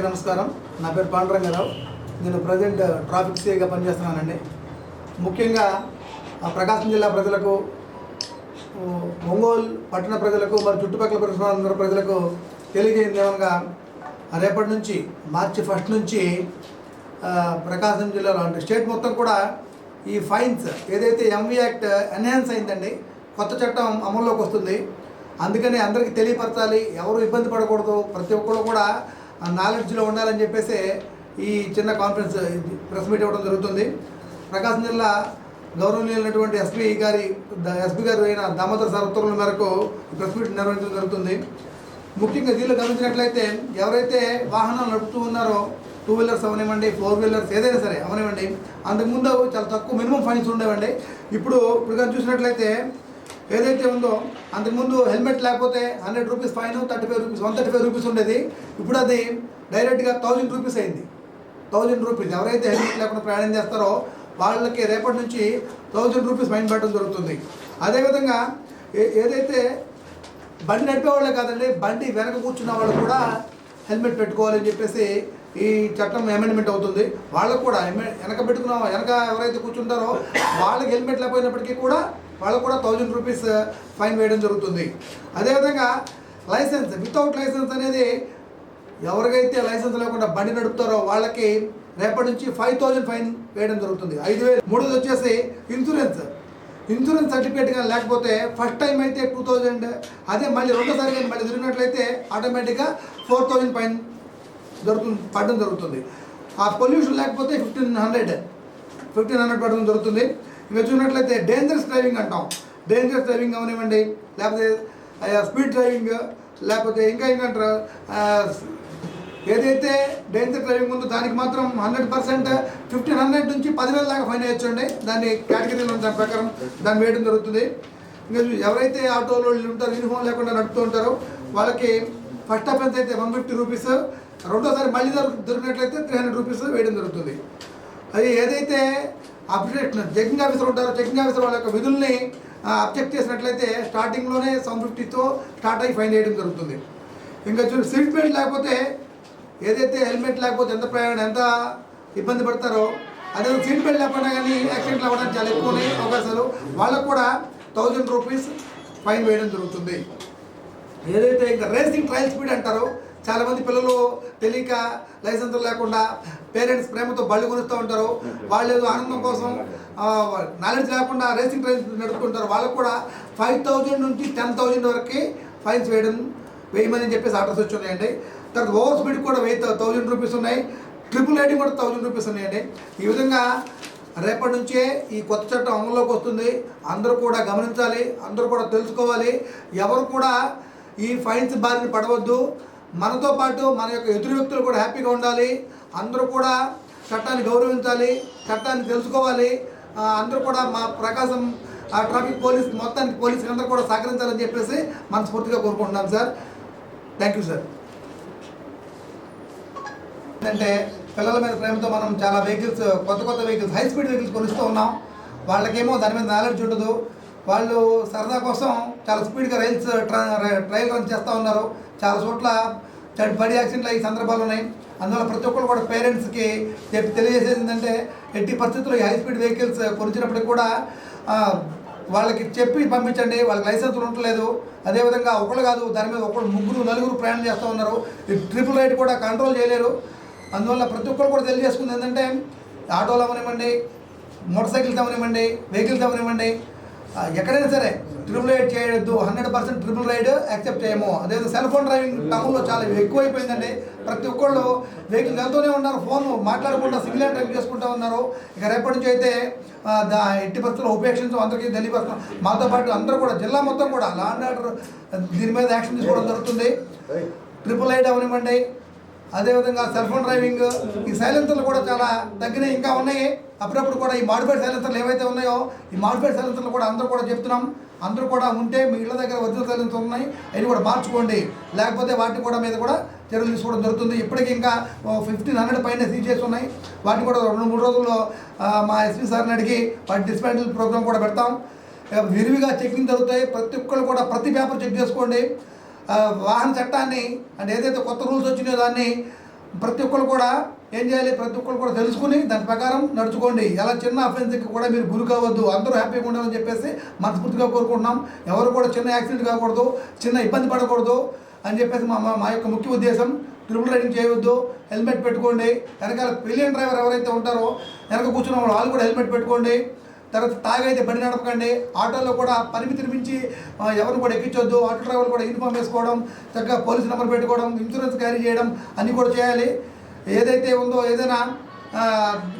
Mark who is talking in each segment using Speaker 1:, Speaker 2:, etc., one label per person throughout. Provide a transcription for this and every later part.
Speaker 1: అందరికీ నమస్కారం. నా పేరు పాండురంగారావు. నేను ప్రజెంట్ ట్రాఫిక్ సిఐగా పనిచేస్తున్నానండి. ముఖ్యంగా ప్రకాశం జిల్లా ప్రజలకు, ఒంగోలు పట్టణ ప్రజలకు, మరి చుట్టుపక్కల పరిసరాల ప్రజలకు తెలియజేయండి ఏమనగా, రేపటి నుంచి మార్చి 1 నుంచి ప్రకాశం జిల్లాలో అంటే స్టేట్ మొత్తం కూడా ఈ ఫైన్స్ ఏదైతే ఎంవి యాక్ట్ ఎన్హాన్స్ అయిందండి, కొత్త చట్టం అమల్లోకి వస్తుంది. అందుకని అందరికీ తెలియపరచాలి, ఎవరు ఇబ్బంది పడకూడదు, ప్రతి ఒక్కరు కూడా నాలెడ్జ్లో ఉండాలని చెప్పేసి ఈ చిన్న కాన్ఫరెన్స్ ప్రెస్ మీట్ ఇవ్వడం జరుగుతుంది. ప్రకాశం జిల్లా గౌరవనీయులైనటువంటి ఎస్పీ గారు అయిన దామోదర్ సార్ ఉత్తర్వుల మేరకు ప్రెస్ మీట్ నిర్వహించడం జరుగుతుంది. ముఖ్యంగా దీనిలో గమనించినట్లయితే ఎవరైతే వాహనాలు నడుపుతూ ఉన్నారో, 2 వీలర్స్ అవనివ్వండి, 4 వీలర్స్ ఏదైనా సరే అవనివ్వండి, అంతకుముందు చాలా తక్కువ మినిమం ఫైన్స్ ఉండేవండి. ఇప్పుడు కానీ చూసినట్లయితే ఏదైతే ఉందో, అంతకుముందు హెల్మెట్ లేకపోతే 100 రూపీస్ ఫైన్, 35 రూపీస్, 135 రూపీస్ ఉండేది. ఇప్పుడు అది డైరెక్ట్గా 1000 రూపీస్ అయింది. 1000 రూపీస్ ఎవరైతే హెల్మెట్ లేకుండా ప్రయాణం చేస్తారో వాళ్ళకి రేపటి నుంచి 1000 రూపీస్ ఫైన్ పెట్టడం జరుగుతుంది. అదేవిధంగా ఏదైతే బండి నడిపే వాళ్ళే కాదండి, బండి వెనక కూర్చున్న వాళ్ళు కూడా హెల్మెట్ పెట్టుకోవాలని చెప్పేసి ఈ చట్టం అమెండ్మెంట్ అవుతుంది. వాళ్ళకు కూడా వెనక ఎవరైతే కూర్చుంటారో వాళ్ళకి హెల్మెట్ లేకపోయినప్పటికీ కూడా వాళ్ళకు కూడా 1000 రూపీస్ ఫైన్ వేయడం జరుగుతుంది. అదేవిధంగా లైసెన్స్, వితౌట్ లైసెన్స్ అనేది ఎవరికైతే లైసెన్స్ లేకుండా బండి నడుపుతారో వాళ్ళకి రేపటి నుంచి 5000 ఫైన్ వేయడం జరుగుతుంది. 5000. మూడోది వచ్చేసి ఇన్సూరెన్స్ సర్టిఫికేట్ కానీ లేకపోతే ఫస్ట్ టైం అయితే 2000, అదే మళ్ళీ రెండోసారి కానీ మళ్ళీ తిరిగినట్లయితే ఆటోమేటిక్గా 4000 ఫైన్ పడడం జరుగుతుంది. ఆ పొల్యూషన్ లేకపోతే 1500 పడడం జరుగుతుంది. ఇంకా చూసినట్లయితే డేంజరస్ డ్రైవింగ్ అంటాం. డేంజరస్ డ్రైవింగ్ అవనివ్వండి, లేకపోతే స్పీడ్ డ్రైవింగ్, లేకపోతే ఇంకా ఏదైతే డేంజర్ డ్రైవింగ్ ఉందో దానికి మాత్రం 100% 1500 నుంచి 10,000 దాకా ఫైన్ వేయచ్చండి. దాన్ని కేటగిరీలో దాని ప్రకారం దాన్ని వేయడం జరుగుతుంది. ఇంకా ఎవరైతే ఆటోలో ఉంటారో, యూనిఫామ్ లేకుండా నడుపుతూ ఉంటారో వాళ్ళకి ఫస్ట్ అఫెన్స్ అయితే 150 రూపీస్, రెండోసారి మళ్ళీ దొరికినట్లయితే 300 రూపీస్ వేయడం జరుగుతుంది. అది ఏదైతే చెకింగ్ ఆఫీసర్ ఉంటారో, చెకింగ్ ఆఫీసర్ వాళ్ళ యొక్క విధుల్ని అబ్జెక్ట్ చేసినట్లయితే స్టార్టింగ్లోనే 750తో స్టార్ట్ అయ్యి ఫైన్ వేయడం జరుగుతుంది. ఇంకా సీట్ బెల్ట్ లేకపోతే, ఏదైతే హెల్మెట్ లేకపోతే ఎంత ఇబ్బంది పడతారో, అదే సీట్ బెల్ట్ లేకపోయినా కానీ యాక్సిడెంట్లు అవ్వడానికి చాలా ఎక్కువ అవకాశాలు, వాళ్ళకు కూడా 1000 రూపీస్ ఫైన్ వేయడం జరుగుతుంది. ఏదైతే ఇంకా రేసింగ్ ట్రయల్ స్పీడ్ అంటారో, చాలామంది పిల్లలు తెలియక లైసెన్స్ లేకుండా పేరెంట్స్ ప్రేమతో బళ్ళు కొనిస్తూ ఉంటారు. వాళ్ళు ఏదో ఆనందం కోసం నాలెడ్జ్ లేకుండా రేసింగ్ ట్రయల్స్ నడుపుతుంటారు. వాళ్ళకు కూడా 5000 నుంచి 10,000 వరకు ఫైన్స్ వేయమని చెప్పేసి ఆర్డర్స్ వచ్చి ఉన్నాయండి. తర్వాత ఓవర్ స్పీడ్ కూడా 1000 రూపీస్ ఉన్నాయి. ట్రిపుల్ రైడింగ్ కూడా 1000 రూపీస్ ఉన్నాయండి. ఈ విధంగా రేపటి నుంచే ఈ కొత్త చట్టం అమల్లోకి వస్తుంది. అందరూ కూడా గమనించాలి, అందరూ కూడా తెలుసుకోవాలి. ఎవరు కూడా ఈ ఫైన్స్ బారిన పడవద్దు. మనతో పాటు మన యొక్క ఎదురు వ్యక్తులు కూడా హ్యాపీగా ఉండాలి. అందరూ కూడా చట్టాన్ని గౌరవించాలి, చట్టాన్ని తెలుసుకోవాలి. అందరూ కూడా మా ప్రకాశం ట్రాఫిక్ మొత్తానికి పోలీసులు అందరూ కూడా సహకరించాలని చెప్పేసి మనస్ఫూర్తిగా కోరుకుంటున్నాం సార్. Thank you sir. అంటే పిల్లల మీద ప్రేమతో మనం చాలా వెహికల్స్, కొత్త వెహికల్స్, హై స్పీడ్ వెహికల్స్ కొనిస్తూ ఉన్నాం. వాళ్ళకేమో దాని మీద నాలెడ్జ్ ఉండదు. వాళ్ళు సరదా కోసం చాలా స్పీడ్గా ట్రయల్ రన్ చేస్తూ ఉన్నారు. చాలా చోట్ల బడి యాక్సిడెంట్లు అయ్యే సందర్భాలు ఉన్నాయి. అందువల్ల ప్రతి ఒక్కరు కూడా పేరెంట్స్కి తెలియజేసేది ఏంటంటే, ఎట్టి పరిస్థితుల్లో ఈ హై స్పీడ్ వెహికల్స్ కొనిచ్చినప్పటికి కూడా వాళ్ళకి చెప్పి పంపించండి. వాళ్ళకి లైసెన్సులు ఉండలేదు. అదేవిధంగా ఒకళ్ళు కాదు, దాని మీద ముగ్గురు నలుగురు ప్రయాణం చేస్తూ ఉన్నారు. ఈ ట్రిపుల్ రైడ్ కూడా కంట్రోల్ చేయలేరు. అందువల్ల ప్రతి ఒక్కరు కూడా తెలియజేసుకుంది ఏంటంటే, ఆటోలు అవనివ్వండి, మోటార్ సైకిల్స్ అవనివ్వండి, వెహికల్స్ అవనివ్వండి, ఎక్కడైనా సరే ట్రిపుల్ రైడ్ చేయొద్దు. 100% ట్రిపుల్ రైడ్ యాక్సెప్ట్ చేయము. అదేవిధంగా సెల్ ఫోన్ డ్రైవింగ్ టౌన్లో చాలా ఎక్కువైపోయిందండి. ప్రతి ఒక్కళ్ళు వెహికల్ వెళ్తూనే ఉన్నారు, ఫోన్ మాట్లాడకుండా సింగిల్ హ్యాండ్ డ్రైవ్ చేసుకుంటూ ఉన్నారు. ఇక రేపటి నుంచి అయితే ఎట్టి పరిస్థితుల్లో ఉపేక్షించడం అందరికీ తెలియపరుస్తున్నాం. మాతో పాటు అందరూ కూడా జిల్లా మొత్తం కూడా లా అండ్ ఆర్డర్ దీని మీద యాక్షన్ తీసుకోవడం జరుగుతుంది. ట్రిపుల్ రైడ్ అవనివ్వండి, అదేవిధంగా సెల్ ఫోన్ డ్రైవింగ్, ఈ సైలెన్సర్లు కూడా చాలా తగ్గినాయి, ఇంకా ఉన్నాయి. అప్పుడప్పుడు కూడా ఈ మాడిఫైడ్ సైలెన్సర్లు ఏవైతే ఉన్నాయో, ఈ మాడిఫైడ్ సైలెన్సర్లు కూడా అందరూ కూడా చెప్తున్నాం. అందరూ కూడా ఉంటే మీ ఇళ్ళ దగ్గర ఒరిజినల్ సైలెన్సర్లు ఉన్నాయి, అవి కూడా మార్చుకోండి. లేకపోతే వాటి కూడా మీద కూడా చర్యలు తీసుకోవడం జరుగుతుంది. ఇప్పటికీ ఇంకా 1500 పైన సీజ్ చేసి ఉన్నాయి. వాటిని కూడా 2-3 రోజుల్లో మా ఎస్పీ సార్ని అడిగి వాటి డిస్మాంటిల్ ప్రోగ్రామ్ కూడా పెడతాం. విరివిగా చెకింగ్ జరుగుతాయి. ప్రతి ఒక్కళ్ళు కూడా ప్రతి పేపర్ చెక్ చేసుకోండి. వాహన చట్టాన్ని అంటే ఏదైతే కొత్త రూల్స్ వచ్చినాయో దాన్ని ప్రతి ఒక్కరు కూడా ఏం చేయాలి, ప్రతి ఒక్కరు కూడా తెలుసుకుని దాని ప్రకారం నడుచుకోండి. ఎలా చిన్న అఫెన్స్కి కూడా మీరు గురి కావద్దు, అందరూ హ్యాపీగా ఉండాలని చెప్పేసి మనస్ఫూర్తిగా కోరుకుంటున్నాం. ఎవరు కూడా చిన్న యాక్సిడెంట్ కాకూడదు, చిన్న ఇబ్బంది పడకూడదు అని చెప్పేసి మా యొక్క ముఖ్య ఉద్దేశం. ట్రిపుల్ రైడింగ్ చేయవద్దు, హెల్మెట్ పెట్టుకోండి. వెనకాల పిలియన్ డ్రైవర్ ఎవరైతే ఉంటారో వెనక కూర్చున్న వాళ్ళు కూడా హెల్మెట్ పెట్టుకోండి. తర్వాత తాగైతే బండి నడపకండి. ఆటోలో కూడా పరిమితిని మించి ఎవరిని కూడా ఎక్కించొద్దు. ఆటో డ్రైవర్లు కూడా యూనిఫామ్ వేసుకోవడం, చక్కగా పోలీస్ నెంబర్ పెట్టుకోవడం, ఇన్సూరెన్స్ క్యారీ చేయడం అన్నీ కూడా చేయాలి. ఏదైతే ఉందో ఏదైనా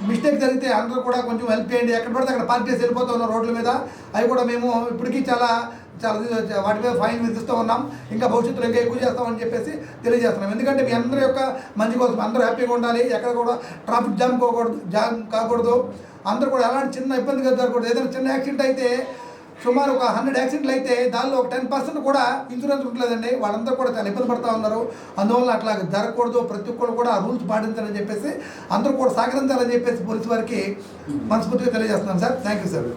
Speaker 1: మిస్టేక్ జరిగితే అందరూ కూడా కొంచెం హెల్ప్ చేయండి. ఎక్కడ పడితే అక్కడ పార్క్ చేసి వెళ్ళిపోతూ ఉన్నాం రోడ్ల మీద. అవి కూడా మేము ఇప్పటికీ చాలా వాటి మీద ఫైన్ విధిస్తూ ఉన్నాం. ఇంకా భవిష్యత్తులో ఇంకా ఎక్కువ చేస్తామని చెప్పేసి తెలియజేస్తున్నాం. ఎందుకంటే మీ అందరి యొక్క మంచి కోసం అందరూ హ్యాపీగా ఉండాలి. ఎక్కడ కూడా ట్రాఫిక్ జామ్ కాకూడదు. అందరూ కూడా ఎలాంటి చిన్న ఇబ్బంది జరగకూడదు. ఏదైనా చిన్న యాక్సిడెంట్ అయితే సుమారు ఒక 100 యాక్సిడెంట్లు అయితే దానిలో ఒక 10% కూడా ఇన్సూరెన్స్ ఉండలేదండి. వాళ్ళందరూ కూడా చాలా ఇబ్బంది పడుతూ ఉన్నారు. అందువల్ల అట్లా జరగకూడదు. ప్రతి ఒక్కరు కూడా ఆ రూల్స్ పాటించాలని చెప్పేసి అందరూ కూడా సహకరించాలని చెప్పేసి పోలీసు వారికి మనస్ఫూర్తిగా తెలియజేస్తున్నాను సార్. Thank you sir.